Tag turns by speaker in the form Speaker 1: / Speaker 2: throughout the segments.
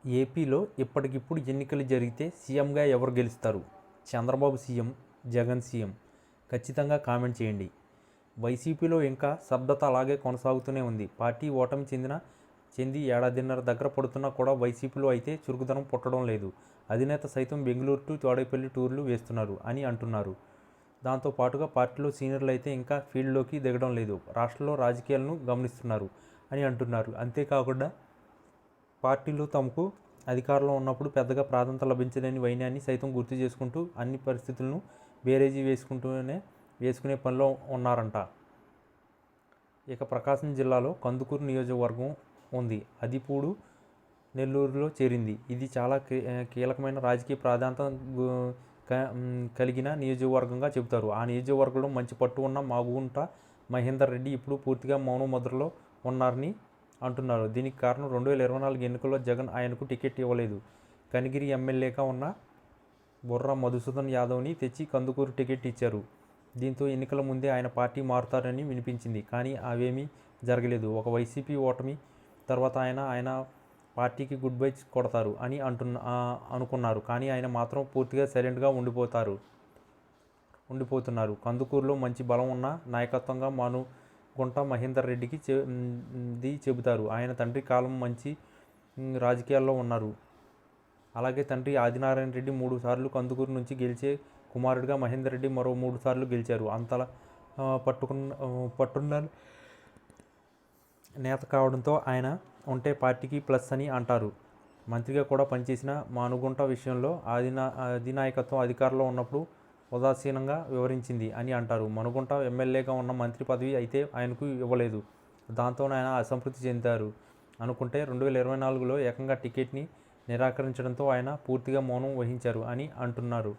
Speaker 1: ఏపీలో ఇప్పటికిప్పుడు ఎన్నికలు జరిగితే సీఎంగా ఎవరు గెలుస్తారు? Chandrababu CM, Jagan CM? ఖచ్చితంగా కామెంట్ చేయండి. వైసీపీలో ఇంకా స్తబ్దత అలాగే కొనసాగుతూనే ఉంది. పార్టీ ఓటమి చెంది ఏడాదిన్నర దగ్గర పడుతున్నా కూడా వైసీపీలో అయితే చురుకుదనం పుట్టడం లేదు. అధినేత సైతం బెంగళూరు టు తాడేపల్లి టూర్లు వేస్తున్నారు అని అంటున్నారు. దాంతో పాటుగా పార్టీలో సీనియర్లు అయితే ఇంకా ఫీల్డ్లోకి దిగడం లేదు, రాష్ట్రంలో రాజకీయాలను గమనిస్తున్నారు అని అంటున్నారు. అంతేకాకుండా పార్టీలో తమకు అధికారంలో ఉన్నప్పుడు పెద్దగా ప్రాధాన్యత లభించలేని వైనాన్ని సైతం గుర్తు చేసుకుంటూ అన్ని పరిస్థితులను బేరేజీ వేసుకునే పనిలో ఉన్నారంట. ఇక ప్రకాశం జిల్లాలో కందుకూరు నియోజకవర్గం ఉంది. అది ఇప్పుడు నెల్లూరులో చేరింది. ఇది చాలా కీలకమైన రాజకీయ ప్రాధాన్యత కలిగిన నియోజకవర్గంగా చెబుతారు. ఆ నియోజకవర్గంలో మంచి పట్టు ఉన్న మాగుంట మహేందర్ రెడ్డి ఇప్పుడు పూర్తిగా మౌన ముద్రలో ఉన్నారని అంటున్నారు. దీనికి కారణం 2024 ఎన్నికల్లో జగన్ ఆయనకు టికెట్ ఇవ్వలేదు. కనిగిరి ఎమ్మెల్యేగా ఉన్న బుర్రా మధుసూదన్ యాదవ్ని తెచ్చి కందుకూరు టికెట్ ఇచ్చారు. దీంతో ఎన్నికల ముందే ఆయన పార్టీ మారుతారని వినిపించింది. కానీ అవేమీ జరగలేదు. ఒక వైసీపీ ఓటమి తర్వాత ఆయన పార్టీకి గుడ్ బై కొడతారు అని అనుకున్నారు. కానీ ఆయన మాత్రం పూర్తిగా సైలెంట్గా ఉండిపోతున్నారు. కందుకూరులో మంచి బలం ఉన్న నాయకత్వంగా గుంట మహేందర్ రెడ్డికి చెబుతారు. ఆయన తండ్రి కాలం మంచి రాజకీయాల్లో ఉన్నారు. అలాగే తండ్రి ఆదినారాయణ రెడ్డి 3 సార్లు కందుకూరు నుంచి గెలిచే కుమారుడిగా మహేందర్ రెడ్డి మరో 3 సార్లు గెలిచారు. అంతలా పట్టున్న నేత కావడంతో ఆయన ఉంటే పార్టీకి ప్లస్ అని అంటారు. మంత్రిగా కూడా పనిచేసిన మానుగుంట విషయంలో అధినాయకత్వం అధికారంలో ఉన్నప్పుడు ఉదాసీనంగా వివరించింది అని అంటారు. మనుగుంట ఎమ్మెల్యేగా ఉన్న మంత్రి పదవి అయితే ఆయనకు ఇవ్వలేదు. దాంతో ఆయన అసంతృప్తి చెందారు అనుకుంటే 2024లో ఏకంగా టికెట్ని నిరాకరించడంతో ఆయన పూర్తిగా మౌనం వహించారు అని అంటున్నారు.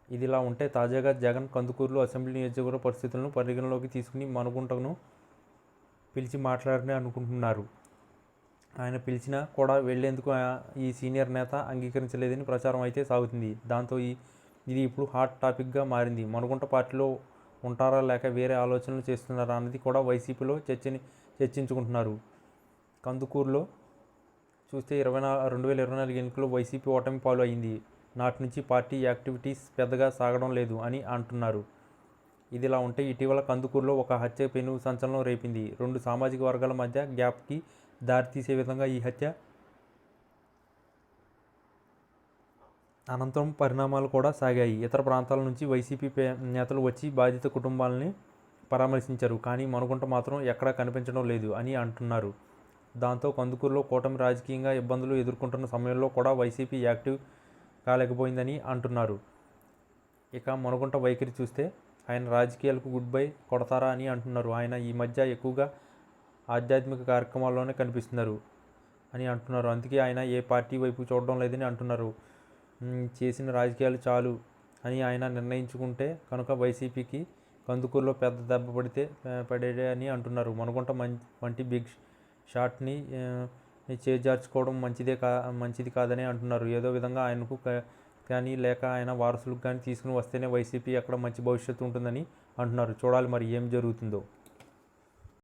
Speaker 1: ఇదిలా ఉంటే తాజాగా జగన్ కందుకూరులో అసెంబ్లీ నియోజకవర్గ పరిస్థితులను పరిగణలోకి తీసుకుని మనుగుంటను పిలిచి మాట్లాడారని అనుకుంటున్నారు. ఆయన పిలిచినా కూడా వెళ్లేందుకు ఈ సీనియర్ నేత అంగీకరించలేదని ప్రచారం అయితే సాగుతుంది. దాంతో ఇది ఇప్పుడు హాట్ టాపిక్గా మారింది. మనుగుంట పార్టీలో ఉంటారా లేక వేరే ఆలోచనలు చేస్తున్నారా అన్నది కూడా వైసీపీలో చర్చించుకుంటున్నారు. కందుకూరులో చూస్తే 2024 ఎన్నికల్లో వైసీపీ ఓటమి పాలు అయింది. నాటి నుంచి పార్టీ యాక్టివిటీస్ పెద్దగా సాగడం లేదు అని అంటున్నారు. ఇదిలా ఉంటే ఇటీవల కందుకూరులో ఒక హత్య పెను సంచలనం రేపింది. 2 సామాజిక వర్గాల మధ్య గ్యాప్కి దారితీసే విధంగా ఈ హత్య అనంతరం పరిణామాలు కూడా సాగాయి. ఇతర ప్రాంతాల నుంచి వైసీపీ నేతలు వచ్చి బాధిత కుటుంబాలని పరామర్శించారు. కానీ మనుగుంట మాత్రం ఎక్కడా కనిపించడం లేదు అని అంటున్నారు. దాంతో కందుకూరులో కూటమి రాజకీయంగా ఇబ్బందులు ఎదుర్కొంటున్న సమయంలో కూడా వైసీపీ యాక్టివ్ కాలేకపోయిందని అంటున్నారు. ఇక మనుగుంట వైఖరి చూస్తే ఆయన రాజకీయాలకు గుడ్ బై కొడతారా అని అంటున్నారు. ఆయన ఈ మధ్య ఎక్కువగా ఆధ్యాత్మిక కార్యక్రమాల్లోనే కనిపిస్తున్నారు అని అంటున్నారు. అందుకే ఆయన ఏ పార్టీ వైపు చూడడం లేదని అంటున్నారు. చేసిన రాజకీయాలు చాలు అని ఆయన నిర్ణయించుకుంటే కనుక వైసీపీకి కందుకూరులో పెద్ద దెబ్బ పడేదే అని అంటున్నారు. మనుగుంట వంటి బిగ్ షాట్ని చేజార్చుకోవడం మంచిది కాదని అంటున్నారు. ఏదో విధంగా ఆయనకు కానీ లేక ఆయన వారసులకు కానీ తీసుకుని వస్తేనే వైసీపీ అక్కడ మంచి భవిష్యత్తు ఉంటుందని అంటున్నారు. చూడాలి మరి ఏం జరుగుతుందో.